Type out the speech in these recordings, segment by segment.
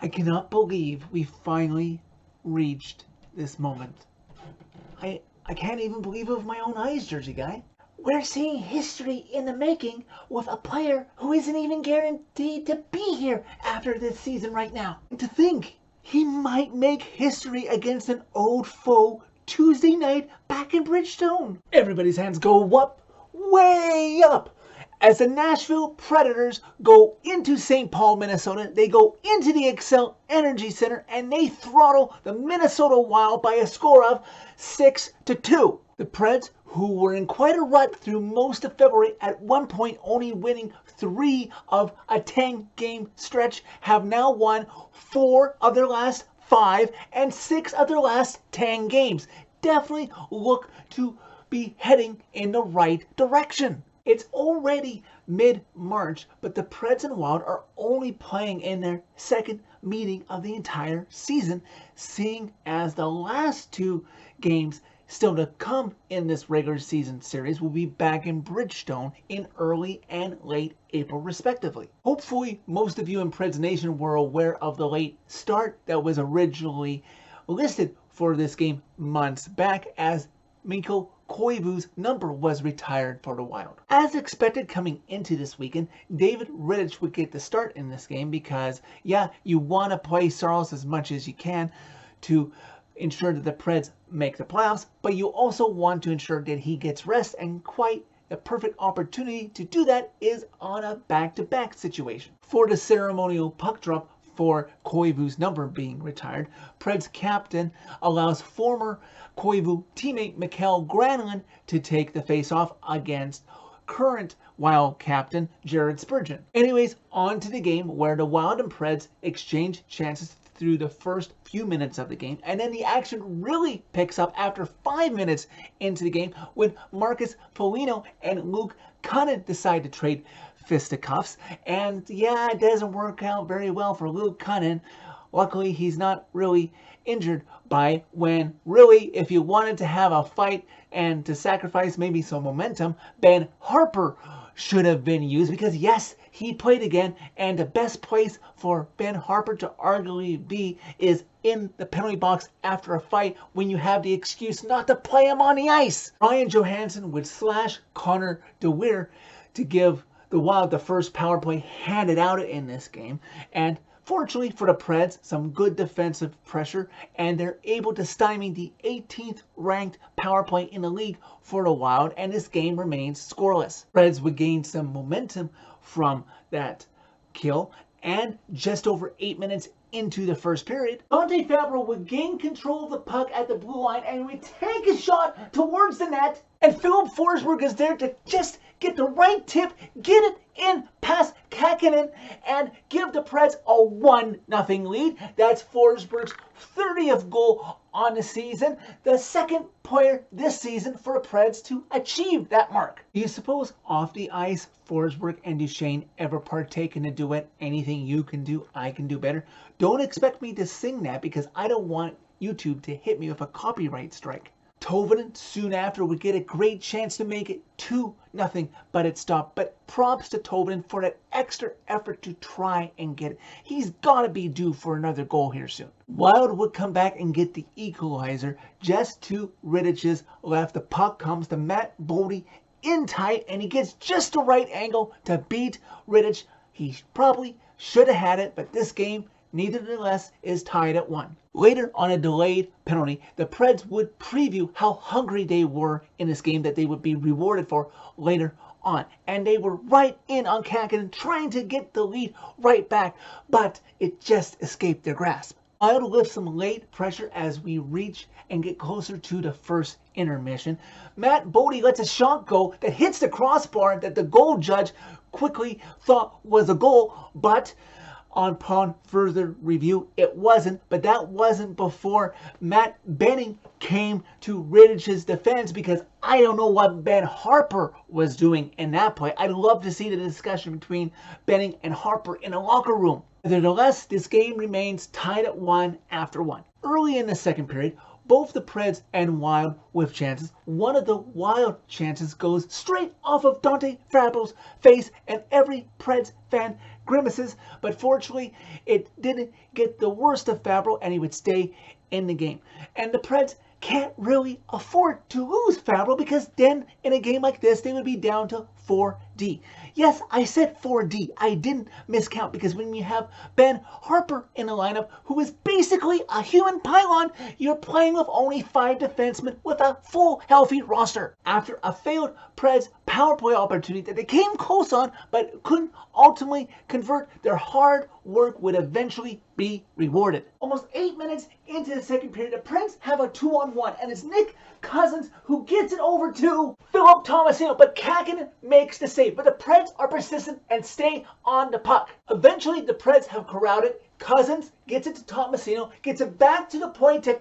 I cannot believe we finally reached this moment. I can't even believe it with my own eyes, Jersey guy. We're seeing history in the making with a player who isn't even guaranteed to be here after this season right now. And to think, he might make history against an old foe Tuesday night back in Bridgestone. Everybody's hands go up, way up, as the Nashville Predators go into St. Paul, Minnesota. They go into the Xcel Energy Center and they throttle the Minnesota Wild by a score of 6-2. The Preds, who were in quite a rut through most of February, at one point only winning 3 of a 10-game stretch, have now won 4 of their last 5 and 6 of their last 10 games. Definitely look to be heading in the right direction. It's already mid-March, but the Preds and Wild are only playing in their second meeting of the entire season, seeing as the last 2 games still to come in this regular season series will be back in Bridgestone in early and late April respectively. Hopefully most of you in Preds Nation were aware of the late start that was originally listed for this game months back, as Mikko Koivu's number was retired for the Wild. As expected coming into this weekend, David Rittich would get the start in this game because, yeah, you want to play Saros as much as you can to ensure that the Preds make the playoffs, but you also want to ensure that he gets rest, and quite a perfect opportunity to do that is on a back-to-back situation. For the ceremonial puck drop for Koivu's number being retired, Preds captain allows former Koivu teammate Mikael Granlund to take the face-off against current Wild captain Jared Spurgeon. Anyways, on to the game where the Wild and Preds exchange chances through the first few minutes of the game, and then the action really picks up after 5 minutes into the game when Marcus Foligno and Luke Kunin decide to trade fisticuffs, and yeah, it doesn't work out very well for Luke Kunin. Luckily, he's not really injured by it, when really, if you wanted to have a fight and to sacrifice maybe some momentum, Ben Harpur should have been used, because yes, he played again, and the best place for Ben Harpur to arguably be is in the penalty box after a fight when you have the excuse not to play him on the ice. Ryan Johansson would slash Connor DeWeer to give the Wild the first power play handed out in this game, and fortunately for the Preds, some good defensive pressure, and they're able to stymie the 18th ranked power play in the league for the Wild, and this game remains scoreless. Preds would gain some momentum from that kill, and just over 8 minutes into the first period, Dante Fabro would gain control of the puck at the blue line and would take a shot towards the net, and Philip Forsberg is there to just get the right tip, get it in past Kakinen, and give the Preds a 1-0 lead. That's Forsberg's 30th goal on the season, the second player this season for the Preds to achieve that mark. Do you suppose off the ice, Forsberg and Duchesne ever partake in a duet? Anything you can do, I can do better. Don't expect me to sing that, because I don't want YouTube to hit me with a copyright strike. Tolvanen soon after would get a great chance to make it 2-0, but it stopped. But props to Tolvanen for that extra effort to try and get it. He's got to be due for another goal here soon. Wild would come back and get the equalizer just to Rittich's left. The puck comes to Matt Bodie in tight, and he gets just the right angle to beat Rittich. He probably should have had it, but this game, nevertheless, is tied at 1. Later, on a delayed penalty, the Preds would preview how hungry they were in this game that they would be rewarded for later on. And they were right in on Kakinen, trying to get the lead right back, but it just escaped their grasp. Wild lift some late pressure as we reach and get closer to the first intermission. Matt Bodie lets a shot go that hits the crossbar that the goal judge quickly thought was a goal, but upon further review, it wasn't. But that wasn't before Matt Benning came to Rittich's defense, because I don't know what Ben Harpur was doing in that play. I'd love to see the discussion between Benning and Harpur in the locker room. Nevertheless, this game remains tied at 1 after 1. Early in the second period, both the Preds and Wild with chances. One of the Wild chances goes straight off of Dante Fabro's face, and every Preds fan grimaces, but fortunately it didn't get the worst of Fabro and he would stay in the game. And the Preds can't really afford to lose Fabro because then in a game like this they would be down to 4D. Yes, I said 4D. I didn't miscount because when you have Ben Harper in the lineup, who is basically a human pylon, you're playing with only 5 defensemen with a full healthy roster. After a failed Preds power play opportunity that they came close on but couldn't ultimately convert, their hard work would eventually be rewarded. Almost 8 minutes into the second period, the Preds have a 2-on-1 and it's Nick Cousins who gets it over to Philip Tomasino, but Kakinen makes the save. But the Preds are persistent and stay on the puck. Eventually, the Preds have corralled it. Cousins gets it to Tomasino, gets it back to the point to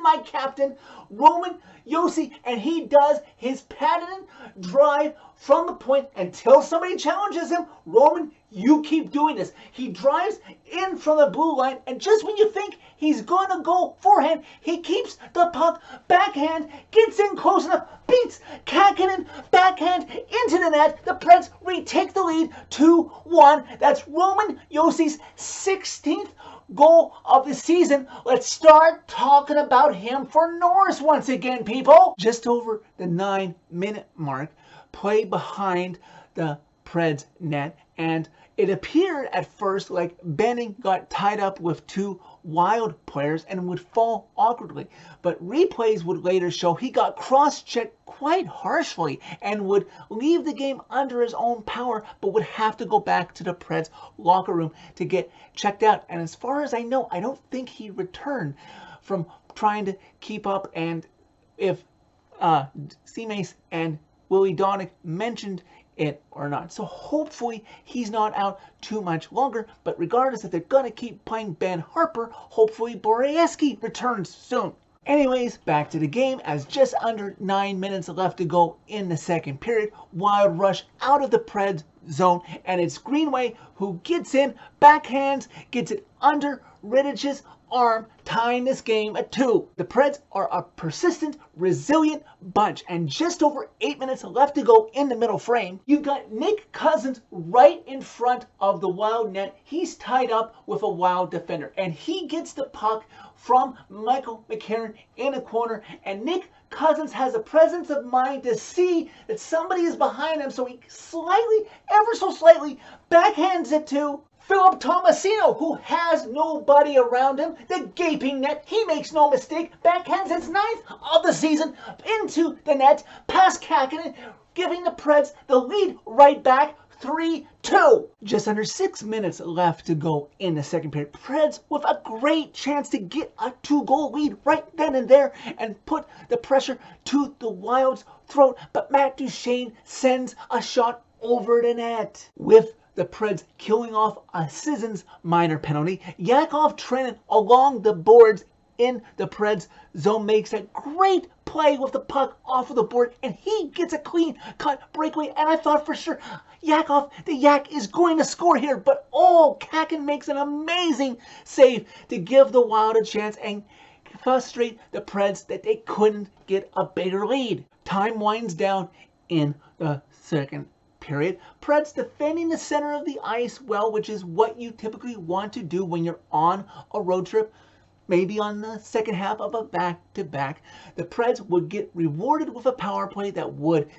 my captain, Roman Josi, and he does his patented drive from the point until somebody challenges him. Roman, you keep doing this. He drives in from the blue line, and just when you think he's going to go forehand, he keeps the puck backhand, gets in close enough, beats Kakinen backhand into the net. The Preds retake the lead 2-1. That's Roman Josi's 16th goal of the season. Let's start talking about him for Norris once again, people. Just over the 9-minute mark, play behind the Preds net, and it appeared at first like Benning got tied up with 2 Wild players and would fall awkwardly, but replays would later show he got cross-checked quite harshly and would leave the game under his own power, but would have to go back to the Preds locker room to get checked out. And as far as I know, I don't think he returned from trying to keep up, and if C-Mace and Willie Donick mentioned it or not. So hopefully he's not out too much longer, but regardless, if they're going to keep playing Ben Harper, hopefully Borieski returns soon. Anyways, back to the game as just under 9 minutes left to go in the second period. Wild rush out of the Preds zone, and it's Greenway who gets in, backhands, gets it under Rittich's arm, tying this game at 2. The Preds are a persistent, resilient bunch, and just over 8 minutes left to go in the middle frame. You've got Nick Cousins right in front of the Wild net. He's tied up with a Wild defender, and he gets the puck from Michael McCarron in a corner, and Nick Cousins has a presence of mind to see that somebody is behind him, so he slightly, ever so slightly, backhands it to Philip Tomasino, who has nobody around him. The gaping net, he makes no mistake, backhands his 9th of the season into the net, past Kakinen, giving the Preds the lead right back, 3-2. Just under 6 minutes left to go in the second period. Preds with a great chance to get a 2-goal lead right then and there and put the pressure to the Wild's throat, but Matt Duchene sends a shot over the net. With the Preds killing off a Sissons minor penalty, Yakov Trenin along the boards in the Preds zone makes a great play with the puck off of the board, and he gets a clean cut breakaway, and I thought for sure Yakov, the Yak, is going to score here, but Kakin makes an amazing save to give the Wild a chance and frustrate the Preds that they couldn't get a bigger lead. Time winds down in the second period. Preds defending the center of the ice well, which is what you typically want to do when you're on a road trip, maybe on the second half of a back-to-back. The Preds would get rewarded with a power play that would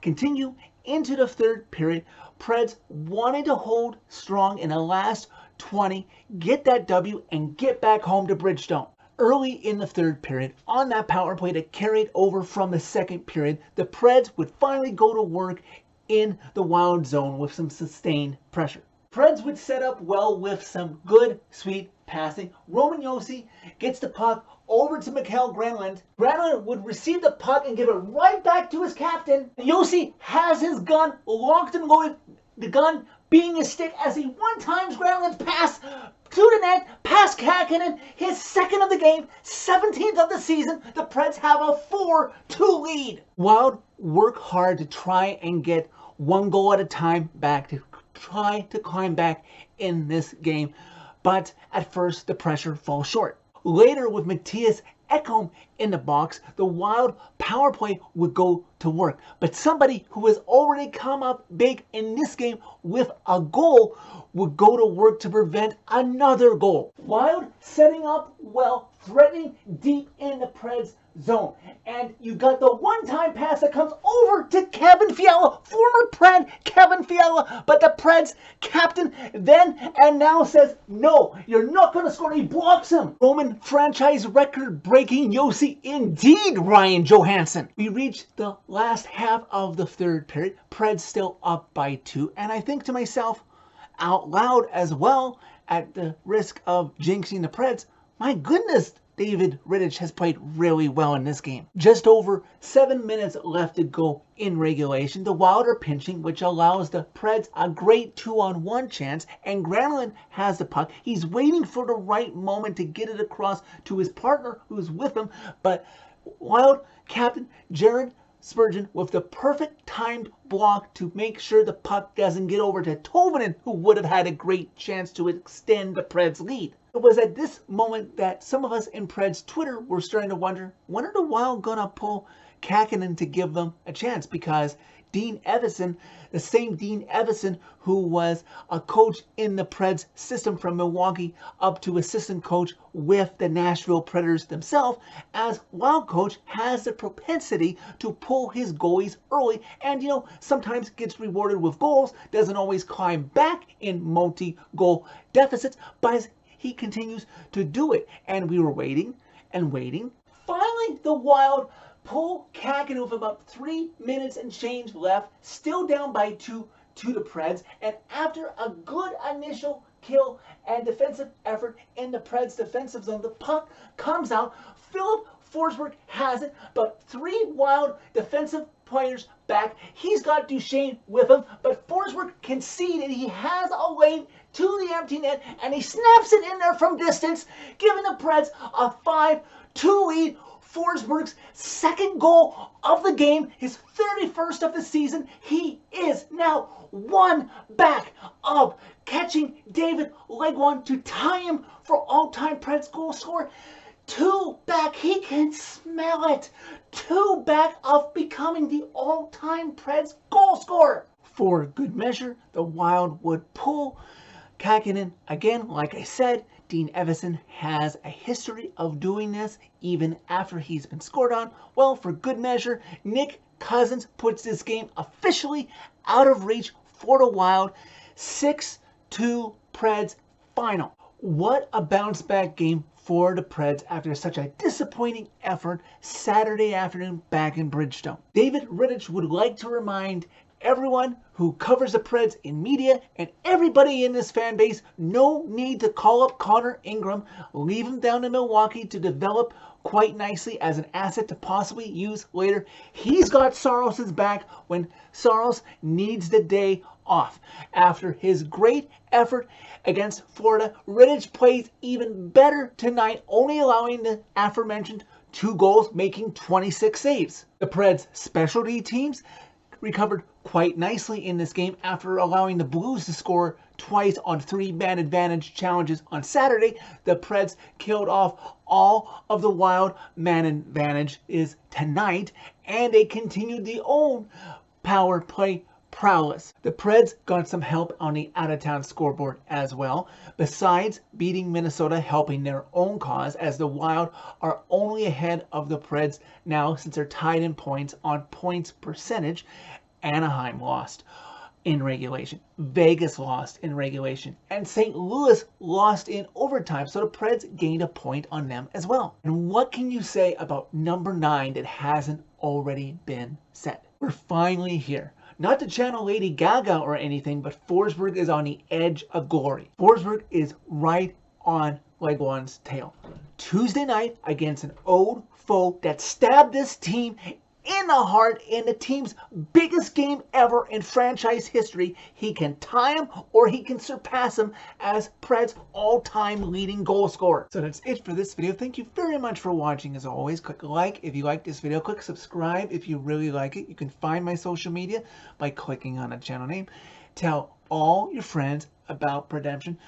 continue into the third period. Preds wanting to hold strong in the last 20, get that W, and get back home to Bridgestone. Early in the third period, on that power play that carried over from the second period, the Preds would finally go to work in the Wild zone with some sustained pressure. Preds would set up well with some good, sweet passing. Roman Josi gets the puck over to Mikael Granlund. Granlund would receive the puck and give it right back to his captain. Josi has his gun locked and loaded, the gun being his stick as he one-times Granlund's pass to the net, past Kakinen, his second of the game, 17th of the season. The Preds have a 4-2 lead. Wild work hard to try and get one goal at a time back, to try to climb back in this game, but at first the pressure falls short. Later, with Matthias Ekholm in the box, the Wild power play would go to work. But somebody who has already come up big in this game with a goal would go to work to prevent another goal. Wild setting up well, threatening deep in the Preds zone. And you got the one-time pass that comes over to Kevin Fiala, former Pred Kevin Fiala, but the Preds captain then and now says, no, you're not going to score. He blocks him. Roman franchise record breaking Yossi, indeed, Ryan Johansson. We reached the last half of the third period. Preds still up by 2, and I think to myself, out loud as well, at the risk of jinxing the Preds, my goodness, David Rittich has played really well in this game. Just over 7 minutes left to go in regulation. The Wild are pinching, which allows the Preds a great 2-on-1 chance, and Granlund has the puck. He's waiting for the right moment to get it across to his partner who's with him, but Wild captain Jared Spurgeon with the perfect timed block to make sure the puck doesn't get over to Tolvanen, who would have had a great chance to extend the Preds lead. It was at this moment that some of us in Preds Twitter were starting to wonder, when are the Wild gonna pull Kähkönen to give them a chance? Because Dean Evason, the same Dean Evason who was a coach in the Preds system from Milwaukee up to assistant coach with the Nashville Predators themselves, as Wild coach has the propensity to pull his goalies early and, sometimes gets rewarded with goals, doesn't always climb back in multi-goal deficits, but he continues to do it. And we were waiting and waiting. Finally, the Wild pull Kähkönen with about 3 minutes and change left, still down by 2 to the Preds. And after a good initial kill and defensive effort in the Preds defensive zone, the puck comes out. Philip Forsberg has it, but 3 Wild defensive players back. He's got Duchesne with him, but Forsberg conceded. He has a lane to the empty net, and he snaps it in there from distance, giving the Preds a 5-2 lead. Forsberg's second goal of the game, his 31st of the season. He is now 1 back of catching David Legwand to tie him for all-time Preds goal scorer. 2 back, he can smell it. 2 back of becoming the all-time Preds goal scorer. For good measure, the Wild would pull Kähkönen again. Like I said, Dean Evason has a history of doing this even after he's been scored on. Well, for good measure, Nick Cousins puts this game officially out of reach for the Wild. 6-2 Preds final. What a bounce back game for the Preds after such a disappointing effort Saturday afternoon back in Bridgestone. David Rittich would like to remind everyone who covers the Preds in media and everybody in this fan base, no need to call up Connor Ingram, leave him down in Milwaukee to develop quite nicely as an asset to possibly use later. He's got Saros's back when Saros needs the day off. After his great effort against Florida, Rittich plays even better tonight, only allowing the aforementioned 2 goals, making 26 saves. The Preds specialty teams recovered quite nicely in this game after allowing the Blues to score twice on 3-man advantage challenges on Saturday. The Preds killed off all of the Wild man advantages tonight, and they continued their own power play prowess. The Preds got some help on the out-of-town scoreboard as well, besides beating Minnesota, helping their own cause, as the Wild are only ahead of the Preds now since they're tied in points on points percentage. Anaheim lost in regulation. Vegas lost in regulation. And St. Louis lost in overtime. So the Preds gained a point on them as well. And what can you say about number 9 that hasn't already been said? We're finally here. Not to channel Lady Gaga or anything, but Forsberg is on the edge of glory. Forsberg is right on Legwand's tail. Tuesday night against an old foe that stabbed this team in the heart in the team's biggest game ever in franchise history. He can tie him or he can surpass him as Preds' all-time leading goal scorer. So that's it for this video. Thank you very much for watching. As always, click like if you like this video. Click subscribe if you really like it. You can find my social media by clicking on a channel name. Tell all your friends about Redemption.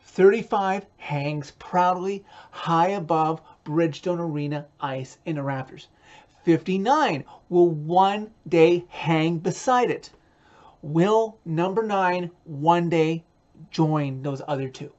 35 hangs proudly high above Bridgestone Arena ice in the rafters. 59 will one day hang beside it. Will number 9 one day join those other two?